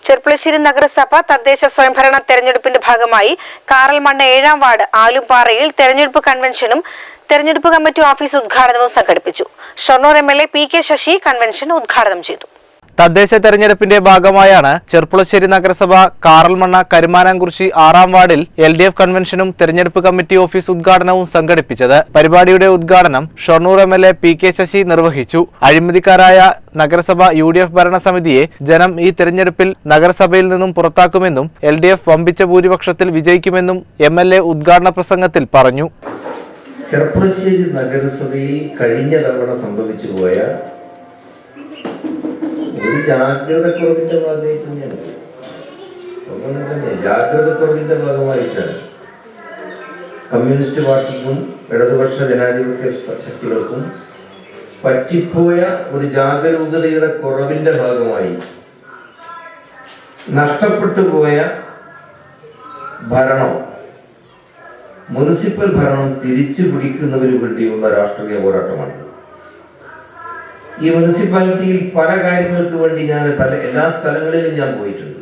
ചെർപ്പുളശ്ശേരി നഗരസഭ തദ്ദേശ സ്വയംഭരണ തെരഞ്ഞെടുപ്പിന്റെ ഭാഗമായി കാറൽമണ്ണ 7-ാം വാർഡ് ആലുംപാറയിൽ തെരഞ്ഞെടുപ്പ് കൺവെൻഷനും തെരഞ്ഞെടുപ്പ് കമ്മിറ്റി ഓഫീസ് ഉദ്ഘാടനവും സംഘടിപ്പിച്ചു. Shoranur MLA P K. Sasi convention ഉദ്ഘാടനം ചെയ്തു. തദ്ദേശ തെരഞ്ഞെടുപ്പിന്റെ ഭാഗമായാണ് ചെർപ്പുളശ്ശേരി നഗരസഭ കാറൽമണ്ണ കരുമാനാംകുറിശി 6-ാം വാർഡിൽ LDF കൺവെൻഷനും തെരഞ്ഞെടുപ്പ് കമ്മിറ്റി ഓഫീസ് ഉദ്ഘാടനവും സംഘടിപ്പിച്ചത്. പരിപാടിയുടെ ഉദ്ഘാടനം ഷൊർണൂർ എംഎൽഎ പി.കെ. ശശി നിർവഹിച്ചു. അഴിമതിക്കാരായ നഗരസഭ UDF ഭരണസമിതിയെ ജനം ഈ തെരഞ്ഞെടുപ്പിൽ നഗരസഭയിൽ നിന്നും പുറത്താക്കുമെന്നും LDF വമ്പിച്ച ഭൂരിപക്ഷത്തിൽ വിജയിക്കുമെന്നും എംഎൽഎ ഉദ്ഘാടന പ്രസംഗത്തിൽ പറഞ്ഞു. ചെർപ്പുളശ്ശേരി നഗരസഭയിൽ കഴിഞ്ഞ തവണ സംഭവിച്ചുപോയ ഒരു ജാഗ്രതക്കുറവിന്റെ ഭാഗമായി തന്നെയാണ്. അതുപോലെ തന്നെ ജാഗ്രതക്കുറവിന്റെ ഭാഗമായിട്ടാണ് കമ്മ്യൂണിസ്റ്റ് പാർട്ടിക്കും ഇടതുപക്ഷ ജനാധിപത്യ ശക്തികൾക്കും പറ്റിപ്പോയ ഒരു ജാഗരൂകതയുടെ കുറവിന്റെ ഭാഗമായി നഷ്ടപ്പെട്ടു പോയ ഭരണം, മുനിസിപ്പൽ ഭരണം തിരിച്ചു പിടിക്കുന്നതിന് വേണ്ടിയുള്ള രാഷ്ട്രീയ പോരാട്ടമാണ്. ഈ മുനിസിപ്പാലിറ്റിയിൽ പല കാര്യങ്ങൾക്ക് വേണ്ടി ഞാൻ എല്ലാ സ്ഥലങ്ങളിലും ഞാൻ പോയിട്ടുണ്ട്.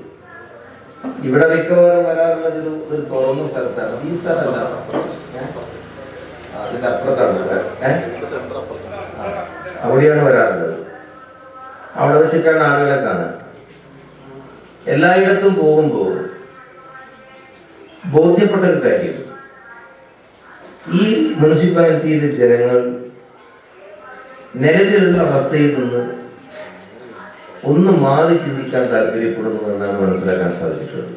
ഇവിടെ മിക്കവാറും വരാറുള്ളത് ഒരു തുറന്ന സ്ഥലത്താണ്. ഈ സ്ഥലമല്ല, അതിന്റെ അപ്പുറത്താണ്, അവിടെയാണ് വരാറുള്ളത്. അവിടെ വെച്ചിട്ടാണ് ആളുകളെ കാണുക. എല്ലായിടത്തും പോകുമ്പോൾ ബോധ്യപ്പെട്ട ഒരു കാര്യം, ഈ മുനിസിപ്പാലിറ്റിയിലെ ജനങ്ങൾ നിലവിലുള്ള അവസ്ഥയിൽ നിന്ന് ഒന്ന് മാറി ചിന്തിക്കാൻ താല്പര്യപ്പെടുന്നു എന്നാണ് മനസ്സിലാക്കാൻ സാധിച്ചിട്ടുള്ളത്.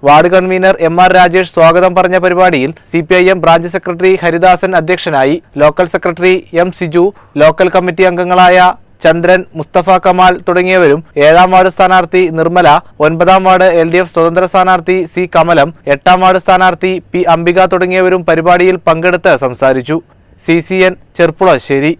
വാർഡ് കൺവീനർ MR രാജേഷ് സ്വാഗതം പറഞ്ഞ പരിപാടിയിൽ CPIM ബ്രാഞ്ച് സെക്രട്ടറി ഹരിദാസൻ അധ്യക്ഷനായി. Local secretary M Siju, local committee അംഗങ്ങളായ ചന്ദ്രൻ, മുസ്തഫ കമാൽ തുടങ്ങിയവരും 7-ാം വാർഡ് സ്ഥാനാർത്ഥി നിർമ്മല, 9-ാം വാർഡ് LDF സ്വതന്ത്ര സ്ഥാനാർത്ഥി C കമലം, 8-ാം വാർഡ് സ്ഥാനാർത്ഥി P അംബിക തുടങ്ങിയവരും പരിപാടിയിൽ പങ്കെടുത്ത് സംസാരിച്ചു. CCN ചെർപ്പുളശ്ശേരി.